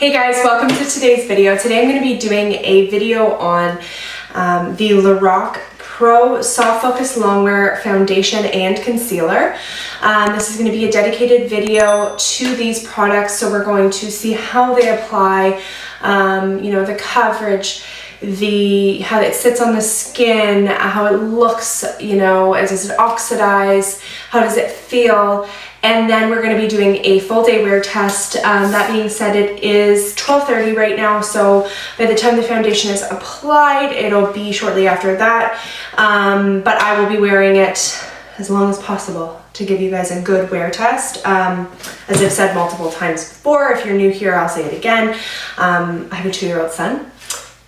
Hey guys, welcome to today's video. Today I'm going to be doing a video on the Lorac Pro Soft Focus Longwear Foundation and Concealer. This is going to be a dedicated video to these products, so we're going to see how they apply, the coverage, how it sits on the skin, how it looks, does it oxidize, how does it feel, and then we're going to be doing a full day wear test. That being said, it is 12:30 right now, so by the time the foundation is applied, it'll be shortly after that, but I will be wearing it as long as possible to give you guys a good wear test. As I've said multiple times before, if you're new here, I'll say it again. I have a 2-year-old son,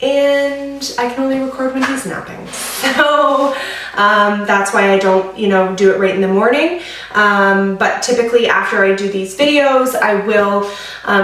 and I can only record when he's napping. So that's why I don't, do it right in the morning. But typically after I do these videos, I will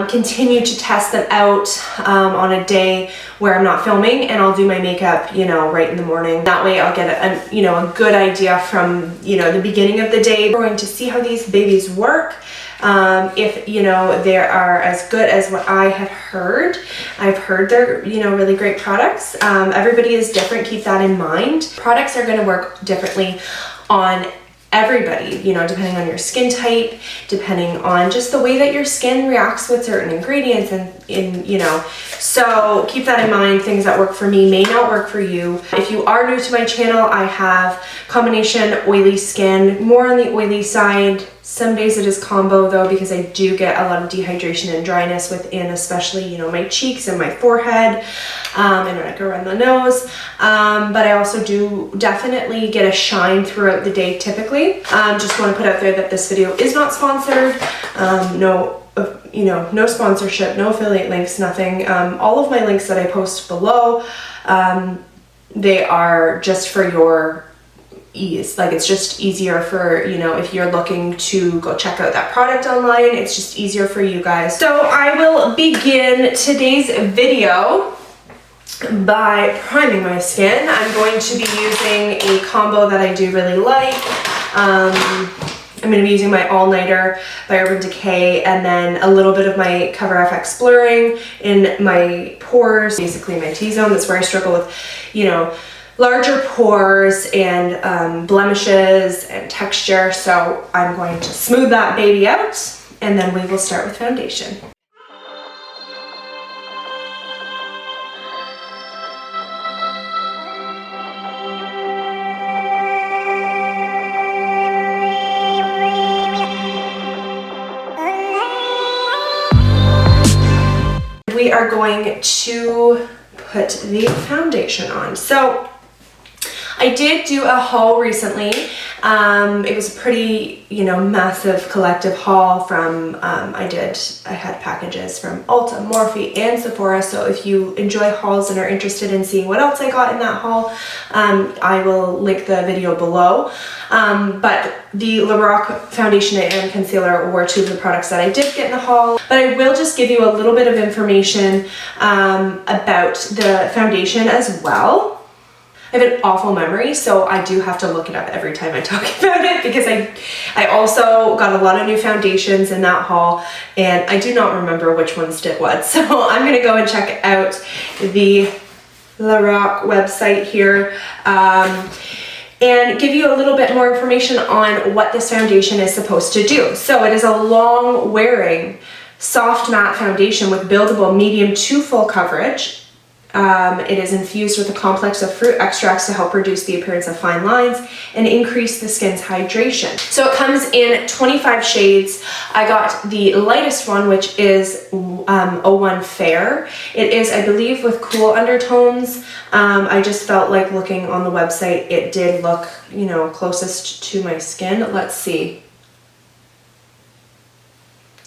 continue to test them out on a day where I'm not filming, and I'll do my makeup, right in the morning. That way I'll get a good idea from, the beginning of the day. We're going to see how these babies work. If they are as good as what I had heard. I've heard they're really great products. Everybody is different, keep that in mind. Products are going to work differently on everybody, depending on your skin type, depending on just the way that your skin reacts with certain ingredients, and so keep that in mind. Things that work for me may not work for you. If you are new to my channel, I have combination oily skin, more on the oily side. Some days it is combo though, because I do get a lot of dehydration and dryness within, especially, my cheeks and my forehead, and neck around the nose. But I also do definitely get a shine throughout the day typically. Just want to put out there that this video is not sponsored. No sponsorship, no affiliate links, nothing. All of my links that I post below, they are just for your ease. Like, it's just easier for, if you're looking to go check out that product online, it's just easier for you guys. So I will begin today's video by priming my skin. I'm going to be using a combo that I do really like. I'm going to be using my All Nighter by Urban Decay, and then a little bit of my Cover FX blurring in my pores, basically my T-zone. That's where I struggle with, larger pores and blemishes and texture. So I'm going to smooth that baby out, and then we will start with foundation. We are going to put the foundation on. So I did do a haul recently. It was a pretty, massive collective haul from, I had packages from Ulta, Morphe, and Sephora. So if you enjoy hauls and are interested in seeing what else I got in that haul, I will link the video below. But the Lorac foundation and concealer were two of the products that I did get in the haul. But I will just give you a little bit of information about the foundation as well. I have an awful memory, so I do have to look it up every time I talk about it, because I also got a lot of new foundations in that haul, and I do not remember which ones did what. So I'm gonna go and check out the Lorac website here and give you a little bit more information on what this foundation is supposed to do. So it is a long wearing soft matte foundation with buildable medium to full coverage. It is infused with a complex of fruit extracts to help reduce the appearance of fine lines and increase the skin's hydration. So it comes in 25 shades. I got the lightest one, which is 01 Fair. It is, I believe, with cool undertones. I just felt like looking on the website, it did look, closest to my skin. Let's see.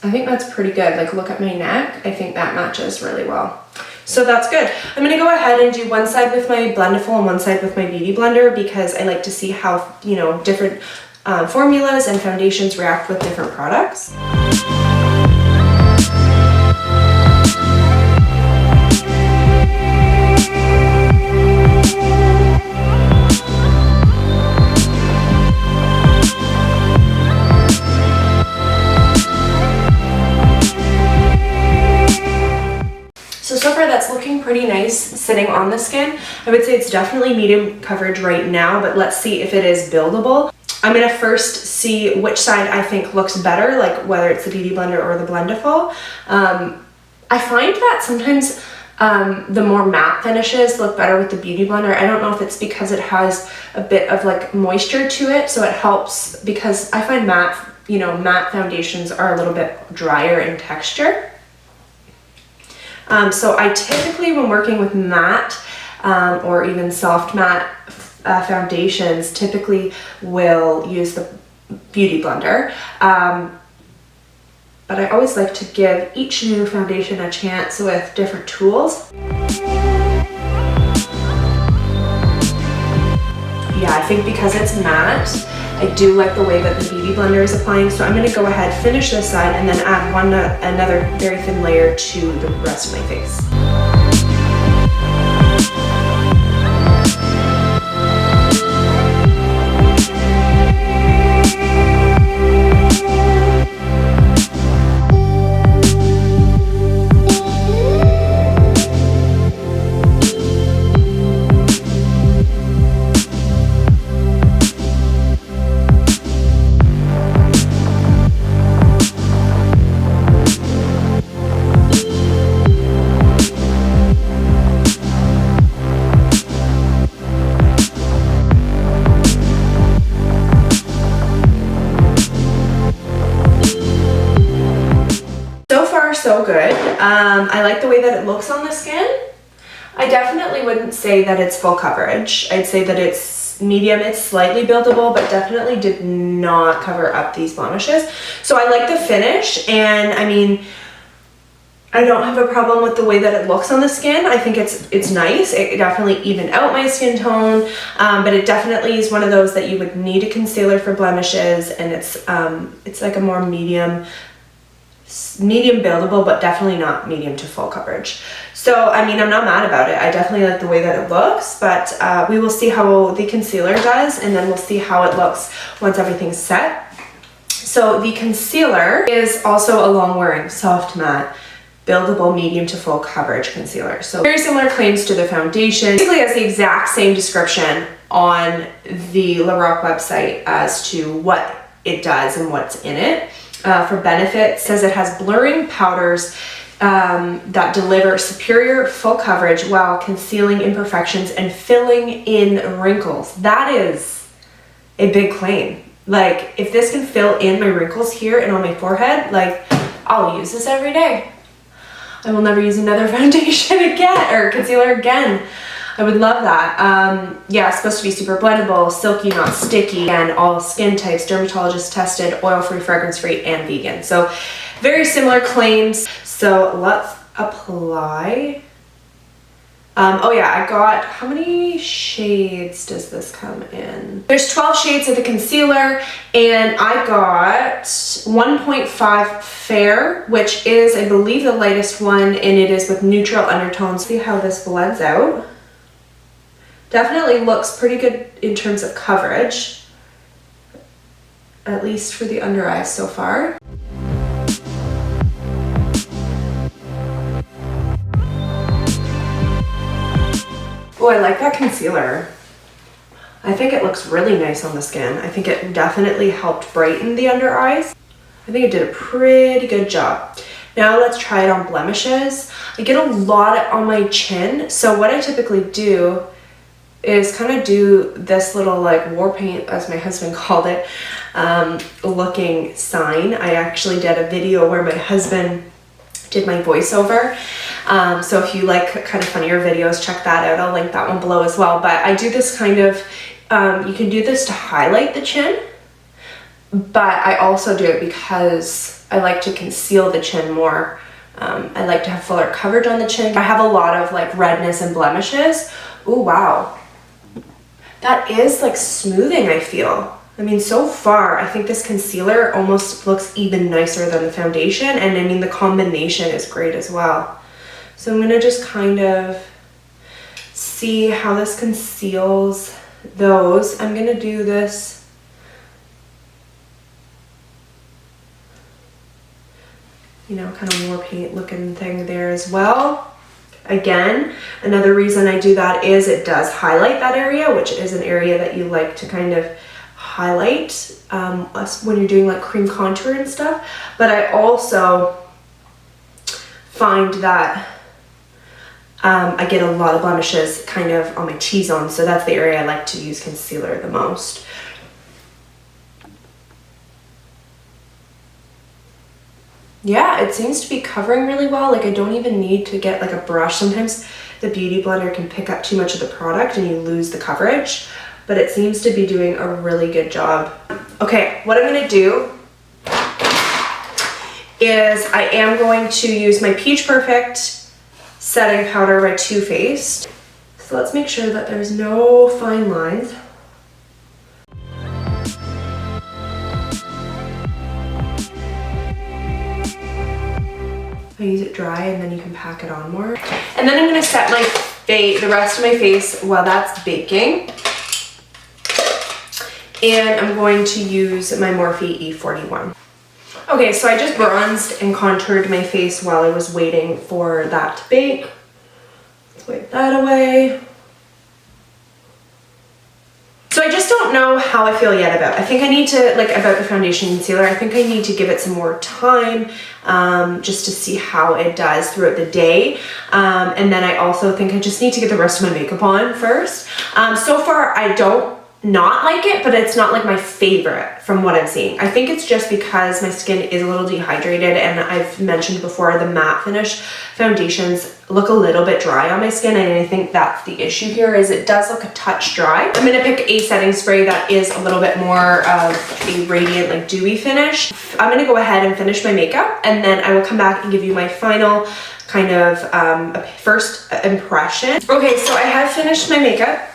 I think that's pretty good. Like, look at my neck. I think that matches really well. So that's good. I'm going to go ahead and do one side with my Blendiful and one side with my Beauty Blender, because I like to see how, different formulas and foundations react with different products. that's looking pretty nice sitting on the skin. I would say it's definitely medium coverage right now, but let's see if it is buildable. I'm gonna first see which side I think looks better, like whether it's the Beauty Blender or the Blendiful. I find that sometimes the more matte finishes look better with the Beauty Blender. I don't know if it's because it has a bit of like moisture to it, so it helps, because I find matte, you know, matte foundations are a little bit drier in texture. So I typically, when working with matte or even soft matte foundations, typically will use the Beauty Blender. But I always like to give each new foundation a chance with different tools. Yeah, I think because it's matte, I do like the way that the Beauty Blender is applying, so I'm going to go ahead, finish this side, and then add another very thin layer to the rest of my face. So good. I like the way that it looks on the skin. I definitely wouldn't say that it's full coverage. I'd say that it's medium. It's slightly buildable, but definitely did not cover up these blemishes. So I like the finish, and I mean, I don't have a problem with the way that it looks on the skin. I think it's nice. It definitely evened out my skin tone, but it definitely is one of those that you would need a concealer for blemishes, and it's like a more medium buildable, but definitely not medium to full coverage. So I mean, I'm not mad about it. I definitely like the way that it looks, but we will see how the concealer does, and then we'll see how it looks once everything's set. So the concealer is also a Longwearing soft matte buildable medium to full coverage concealer. So very similar claims to the foundation. Basically has the exact same description on the Lorac website as to what it does and what's in it. For benefits, it says it has blurring powders that deliver superior full coverage while concealing imperfections and filling in wrinkles. That is a big claim. Like, if this can fill in my wrinkles here and on my forehead, like, I'll use this every day. I will never use another foundation again, or concealer again. I would love that. Yeah, it's supposed to be super blendable, silky, not sticky, and all skin types, dermatologist tested, oil-free, fragrance-free, and vegan. So very similar claims. So let's apply. Oh yeah, I got, how many shades does this come in? There's 12 shades of the concealer, and I got 1.5 Fair, which is, I believe, the lightest one, and it is with neutral undertones. See how this blends out? Definitely looks pretty good in terms of coverage, at least for the under eyes so far. Oh, I like that concealer. I think it looks really nice on the skin. I think it definitely helped brighten the under eyes. I think it did a pretty good job. Now let's try it on blemishes. I get a lot on my chin, so what I typically do is kind of do this little like war paint, as my husband called it, looking sign. I actually did a video where my husband did my voiceover. So if you like kind of funnier videos, check that out. I'll link that one below as well. But I do this kind of, you can do this to highlight the chin, but I also do it because I like to conceal the chin more. I like to have fuller coverage on the chin. I have a lot of like redness and blemishes. Oh, wow. That is like smoothing, I feel. I mean, so far, I think this concealer almost looks even nicer than the foundation, and I mean, the combination is great as well. So I'm gonna just kind of see how this conceals those. I'm gonna do this kind of war paint looking thing there as well. again. Another reason I do that is it does highlight that area, which is an area that you like to kind of highlight when you're doing like cream contour and stuff. But I also find that I get a lot of blemishes kind of on my T-zone, so that's the area I like to use concealer the most. Yeah, it seems to be covering really well. Like I don't even need to get like a brush. Sometimes the Beauty Blender can pick up too much of the product and you lose the coverage, but it seems to be doing a really good job. Okay, what I'm gonna do is I am going to use my Peach Perfect setting powder by Too Faced. So let's make sure that there's no fine lines. I use it dry and then you can pack it on more. And then I'm gonna set the rest of my face while that's baking. And I'm going to use my Morphe E41. Okay, so I just bronzed and contoured my face while I was waiting for that to bake. Let's wipe that away. So I just don't know how I feel yet about it. I think I need to, about the foundation concealer, I think I need to give it some more time just to see how it does throughout the day. And then I also think I just need to get the rest of my makeup on first. So far, I don't not like it, but it's not like my favorite from what I'm seeing. I think it's just because my skin is a little dehydrated, and I've mentioned before the matte finish foundations look a little bit dry on my skin, and I think that's the issue here, is it does look a touch dry. I'm gonna pick a setting spray that is a little bit more of a radiant, like dewy finish. I'm gonna go ahead and finish my makeup, and then I will come back and give you my final kind of first impression. Okay, so I have finished my makeup.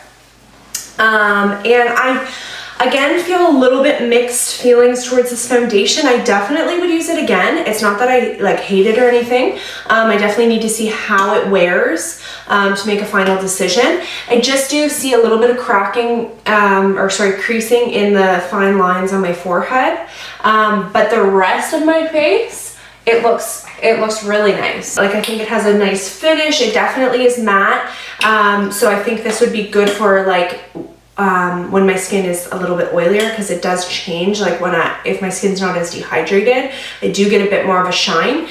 And I, again, feel a little bit mixed feelings towards this foundation. I definitely would use it again. It's not that I hate it or anything. I definitely need to see how it wears to make a final decision. I just do see a little bit of cracking, creasing in the fine lines on my forehead. But the rest of my face, it looks really nice. I think it has a nice finish. It definitely is matte. So I think this would be good for when my skin is a little bit oilier, because it does change. If my skin's not as dehydrated, I do get a bit more of a shine.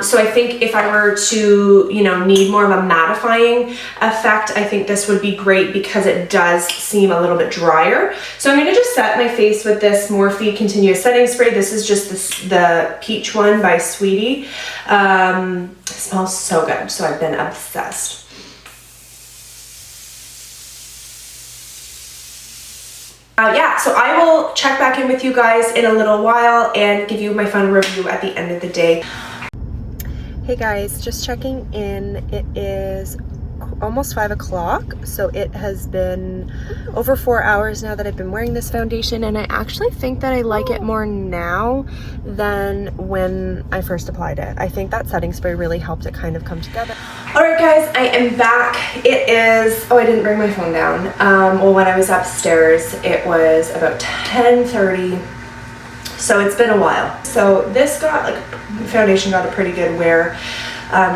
So I think if I were to, need more of a mattifying effect, I think this would be great because it does seem a little bit drier. So I'm gonna just set my face with this Morphe Continuous Setting Spray. This is just the peach one by Sweetie. It smells so good, so I've been obsessed. Yeah, so I will check back in with you guys in a little while and give you my final review at the end of the day. Hey guys, just checking in. It is almost 5 o'clock, so it has been over 4 hours now that I've been wearing this foundation, and I actually think that I like it more now than when I first applied it. I think that setting spray really helped it kind of come together. Alright guys, I am back. It is, I didn't bring my phone down. Well, when I was upstairs, it was about 10:30, so it's been a while. So this foundation got a pretty good wear.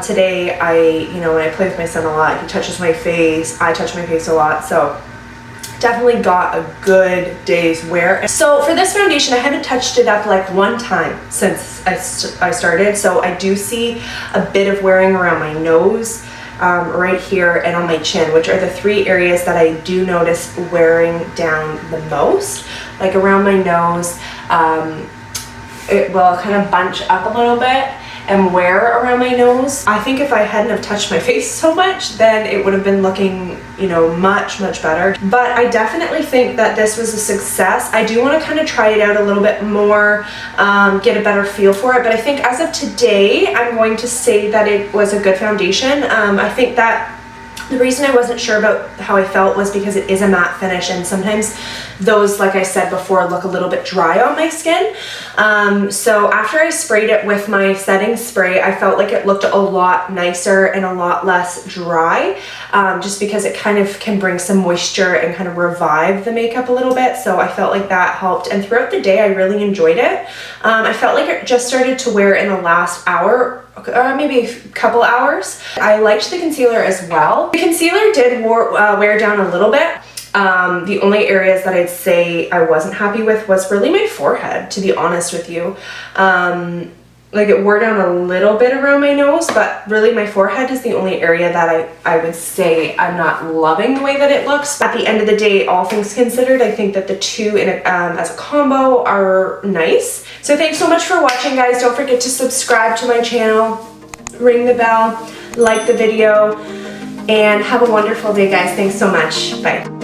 Today, when I play with my son a lot, he touches my face, I touch my face a lot, so definitely got a good day's wear. So for this foundation, I haven't touched it up one time since I started, so I do see a bit of wearing around my nose, right here, and on my chin, which are the 3 areas that I do notice wearing down the most. Around my nose, it will kind of bunch up a little bit and wear around my nose. I think if I hadn't have touched my face so much, then it would have been looking, much better. But I definitely think that this was a success. I do want to kind of try it out a little bit more, get a better feel for it. But I think as of today, I'm going to say that it was a good foundation. I think that the reason I wasn't sure about how I felt was because it is a matte finish, and sometimes those, like I said before, look a little bit dry on my skin. So after I sprayed it with my setting spray, I felt like it looked a lot nicer and a lot less dry, just because it kind of can bring some moisture and kind of revive the makeup a little bit. So I felt like that helped, and throughout the day I really enjoyed it. I felt like it just started to wear in the last hour, maybe a couple hours. I liked the concealer as well. The concealer did wear down a little bit. The only areas that I'd say I wasn't happy with was really my forehead, to be honest with you. Like it wore down a little bit around my nose, but really my forehead is the only area that I would say I'm not loving the way that it looks. At the end of the day, all things considered, I think that the two as a combo are nice. So thanks so much for watching, guys. Don't forget to subscribe to my channel, ring the bell, like the video, and have a wonderful day, guys. Thanks so much. Bye.